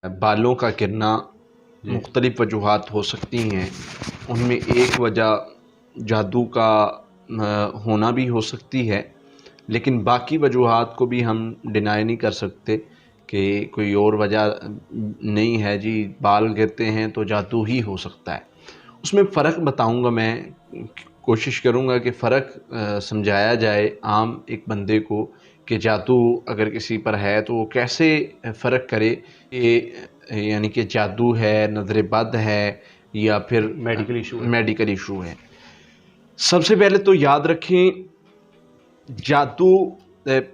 بالوں کا گرنا مختلف وجوہات ہو سکتی ہیں. ان میں ایک وجہ جادو کا ہونا بھی ہو سکتی ہے، لیکن باقی وجوہات کو بھی ہم ڈینائی نہیں کر سکتے کہ کوئی اور وجہ نہیں ہے. جی بال گرتے ہیں تو جادو ہی ہو سکتا ہے. اس میں فرق بتاؤں گا، میں کوشش کروں گا کہ فرق سمجھایا جائے عام ایک بندے کو کہ جادو اگر کسی پر ہے تو وہ کیسے فرق کرے کہ یعنی کہ جادو ہے، نظر بد ہے، یا پھر میڈیکل ایشو ہے. سب سے پہلے تو یاد رکھیں جادو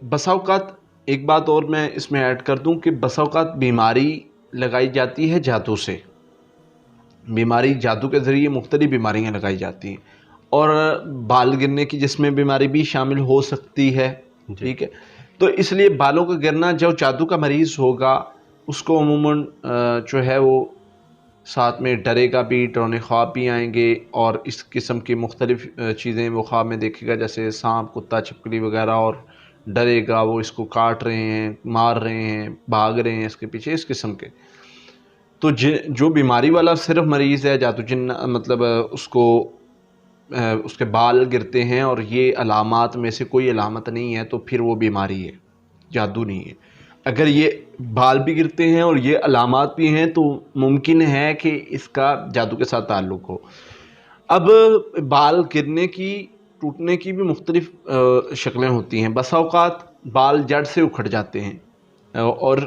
بسا اوقات، ایک بات اور میں اس میں ایڈ کر دوں کہ بسا اوقات بیماری لگائی جاتی ہے جادو سے. بیماری جادو کے ذریعے مختلف بیماریاں لگائی جاتی ہیں، اور بال گرنے کی جس میں بیماری بھی شامل ہو سکتی ہے. ٹھیک ہے، تو اس لیے بالوں کا گرنا جو جادو کا مریض ہوگا اس کو عموماً جو ہے وہ ساتھ میں ڈرے گا بھی، ڈراؤنے خواب بھی آئیں گے، اور اس قسم کی مختلف چیزیں وہ خواب میں دیکھے گا، جیسے سانپ، کتا، چھپکلی وغیرہ، اور ڈرے گا، وہ اس کو کاٹ رہے ہیں، مار رہے ہیں، بھاگ رہے ہیں اس کے پیچھے، اس قسم کے. تو جو بیماری والا صرف مریض ہے جادو جن، مطلب اس کے بال گرتے ہیں اور یہ علامات میں سے کوئی علامت نہیں ہے، تو پھر وہ بیماری ہے، جادو نہیں ہے. اگر یہ بال بھی گرتے ہیں اور یہ علامات بھی ہیں تو ممکن ہے کہ اس کا جادو کے ساتھ تعلق ہو. اب بال گرنے کی، ٹوٹنے کی بھی مختلف شکلیں ہوتی ہیں. بسا اوقات بال جڑ سے اکھڑ جاتے ہیں، اور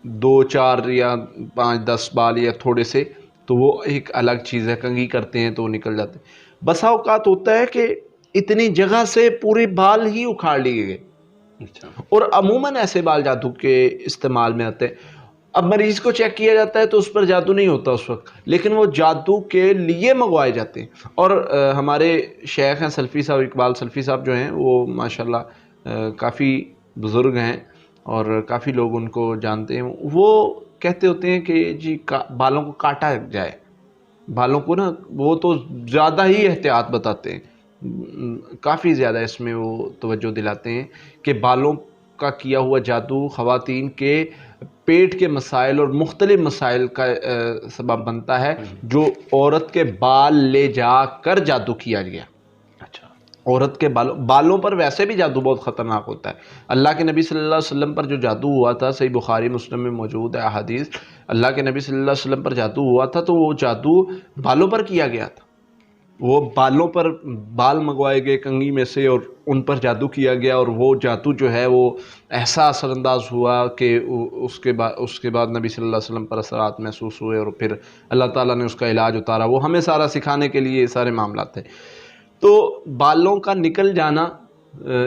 2 4 یا 5 10 بال یا تھوڑے سے، تو وہ ایک الگ چیز ہے. کنگھی کرتے ہیں تو وہ نکل جاتے ہیں. بسا اوقات ہوتا ہے کہ اتنی جگہ سے پورے بال ہی اکھاڑ لیے گئے، اور عموماً ایسے بال جادو کے استعمال میں آتے ہیں. اب مریض کو چیک کیا جاتا ہے تو اس پر جادو نہیں ہوتا اس وقت، لیکن وہ جادو کے لیے منگوائے جاتے ہیں. اور ہمارے شیخ ہیں سلفی صاحب، اقبال سلفی صاحب جو ہیں، وہ ماشاءاللہ کافی بزرگ ہیں اور کافی لوگ ان کو جانتے ہیں. وہ کہتے ہوتے ہیں کہ جی بالوں کو کاٹا جائے، بالوں کو نا، وہ تو زیادہ ہی احتیاط بتاتے ہیں، کافی زیادہ اس میں وہ توجہ دلاتے ہیں کہ بالوں کا کیا ہوا جادو خواتین کے پیٹ کے مسائل اور مختلف مسائل کا سبب بنتا ہے. جو عورت کے بال لے جا کر جادو کیا گیا، عورت کے بالوں پر ویسے بھی جادو بہت خطرناک ہوتا ہے. اللہ کے نبی صلی اللہ علیہ وسلم پر جو جادو ہوا تھا، صحیح بخاری مسلم میں موجود ہے احادیث، اللہ کے نبی صلی اللہ علیہ وسلم پر جادو ہوا تھا تو وہ جادو بالوں پر کیا گیا تھا. وہ بالوں پر بال منگوائے گئے کنگھی میں سے اور ان پر جادو کیا گیا، اور وہ جادو جو ہے وہ ایسا اثر انداز ہوا کہ اس کے بعد نبی صلی اللہ علیہ وسلم پر اثرات محسوس ہوئے، اور پھر اللہ تعالیٰ نے اس کا علاج اتارا. وہ ہمیں سارا سکھانے کے لیے یہ سارے معاملات ہیں. تو بالوں کا نکل جانا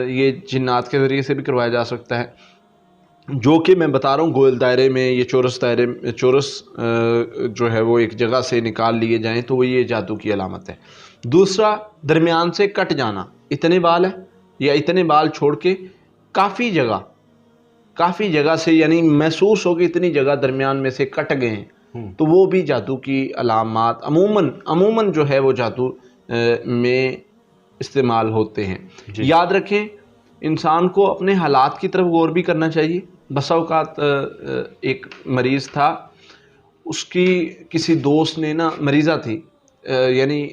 یہ جنات کے ذریعے سے بھی کروایا جا سکتا ہے، جو کہ میں بتا رہا ہوں گول دائرے میں، یہ چورس جو ہے وہ ایک جگہ سے نکال لیے جائیں تو وہ یہ جادو کی علامت ہے. دوسرا، درمیان سے کٹ جانا. اتنے بال ہیں یا اتنے بال چھوڑ کے کافی جگہ سے، یعنی محسوس ہو کہ اتنی جگہ درمیان میں سے کٹ گئے ہیں، تو وہ بھی جادو کی علامات عموماً جو ہے وہ جادو میں استعمال ہوتے ہیں. یاد رکھیں انسان کو اپنے حالات کی طرف غور بھی کرنا چاہیے. بسا اوقات ایک مریض تھا، اس کی کسی دوست نے نا، مریضہ تھی، یعنی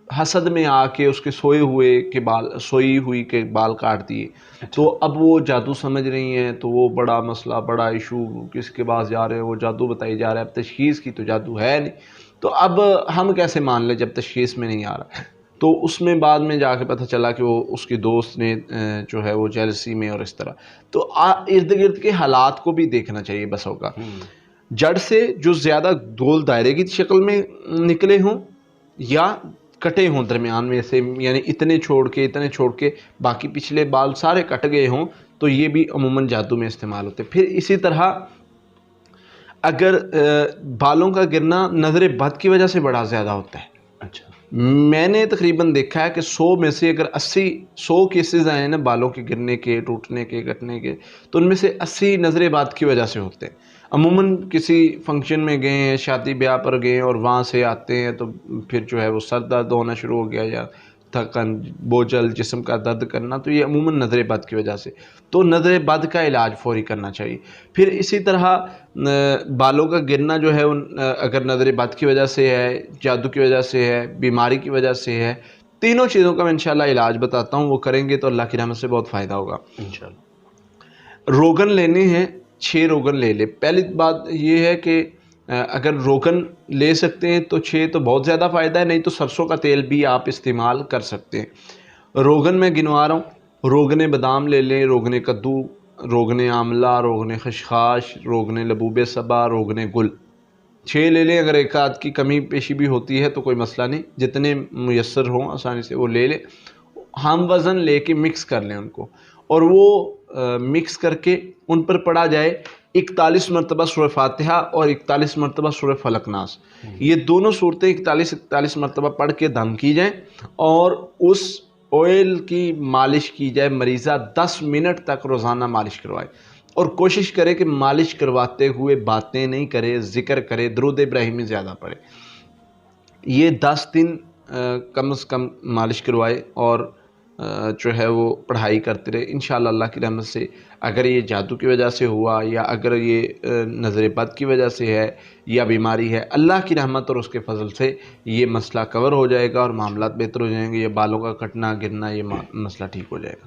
حسد میں آ کے اس کے سوئی ہوئی کے بال کاٹ دیے. تو اب وہ جادو سمجھ رہی ہیں، تو وہ بڑا مسئلہ، بڑا ایشو، کس کے پاس جا رہے ہیں، وہ جادو بتائی جا رہا ہے. اب تشخیص کی تو جادو ہے نہیں، تو اب ہم کیسے مان لیں جب تشخیص میں نہیں آ رہا. تو اس میں بعد میں جا کے پتہ چلا کہ وہ اس کی دوست نے جو ہے وہ جیلسی میں اور اس طرح. تو ارد گرد کے حالات کو بھی دیکھنا چاہیے. بسوں کا جڑ سے جو زیادہ گول دائرے کی شکل میں نکلے ہوں یا کٹے ہوں درمیان میں سے، یعنی اتنے چھوڑ کے باقی پچھلے بال سارے کٹ گئے ہوں، تو یہ بھی عموماً جادو میں استعمال ہوتے. پھر اسی طرح اگر بالوں کا گرنا نظر بد کی وجہ سے بڑا زیادہ ہوتا ہے. میں نے تقریباً دیکھا ہے کہ 100 میں سے اگر 100 کیسز آئے نا بالوں کے گرنے کے، ٹوٹنے کے، کٹنے کے، تو ان میں سے 80 نظر بد کی وجہ سے ہوتے ہیں. عموماً کسی فنکشن میں گئے ہیں، شادی بیاہ پر گئے ہیں اور وہاں سے آتے ہیں تو پھر جو ہے وہ سر درد ہونا شروع ہو گیا، یا تھکن، بوجھل، جسم کا درد کرنا، تو یہ عموماً نظر بد کی وجہ سے، تو نظر بد کا علاج فوری کرنا چاہیے۔ پھر اسی طرح بالوں کا گرنا جو ہے اگر نظر بد کی وجہ سے ہے، جادو کی وجہ سے ہے، بیماری کی وجہ سے ہے، تینوں چیزوں کا میں انشاءاللہ علاج بتاتا ہوں، وہ کریں گے تو اللہ کی رحمت سے بہت فائدہ ہوگا انشاءاللہ۔ روغن لینے ہیں، 6 روغن لے لیں۔ پہلی بات یہ ہے کہ اگر روغن لے سکتے ہیں تو 6 تو بہت زیادہ فائدہ ہے، نہیں تو سرسوں کا تیل بھی آپ استعمال کر سکتے ہیں۔ روغن میں گنوا رہا ہوں، روغن بادام لے لیں، روغن کدو، روغن آملہ، روغن خشخاش، روغن لبوب سبا، روغن گل، 6 لے لیں۔ اگر ایک آدھ کی کمی پیشی بھی ہوتی ہے تو کوئی مسئلہ نہیں، جتنے میسر ہوں آسانی سے وہ لے لیں، ہم وزن لے کے مکس کر لیں ان کو، اور وہ مکس کر کے ان پر پڑھا جائے 41 مرتبہ سورہ فاتحہ اور 41 مرتبہ سورہ فلق ناس۔ یہ دونوں صورتیں 41 مرتبہ پڑھ کے دم کی جائیں، اور اس آئل کی مالش کی جائے، مریضہ 10 منٹ تک روزانہ مالش کروائے، اور کوشش کرے کہ مالش کرواتے ہوئے باتیں نہیں کرے، ذکر کرے، درود ابراہیمی زیادہ پڑھے۔ یہ 10 دن کم از کم مالش کروائے، اور جو ہے وہ پڑھائی کرتے رہے، انشاءاللہ اللہ کی رحمت سے اگر یہ جادو کی وجہ سے ہوا، یا اگر یہ نظر بد کی وجہ سے ہے، یا بیماری ہے، اللہ کی رحمت اور اس کے فضل سے یہ مسئلہ کور ہو جائے گا، اور معاملات بہتر ہو جائیں گے، یہ بالوں کا کٹنا گرنا یہ مسئلہ ٹھیک ہو جائے گا۔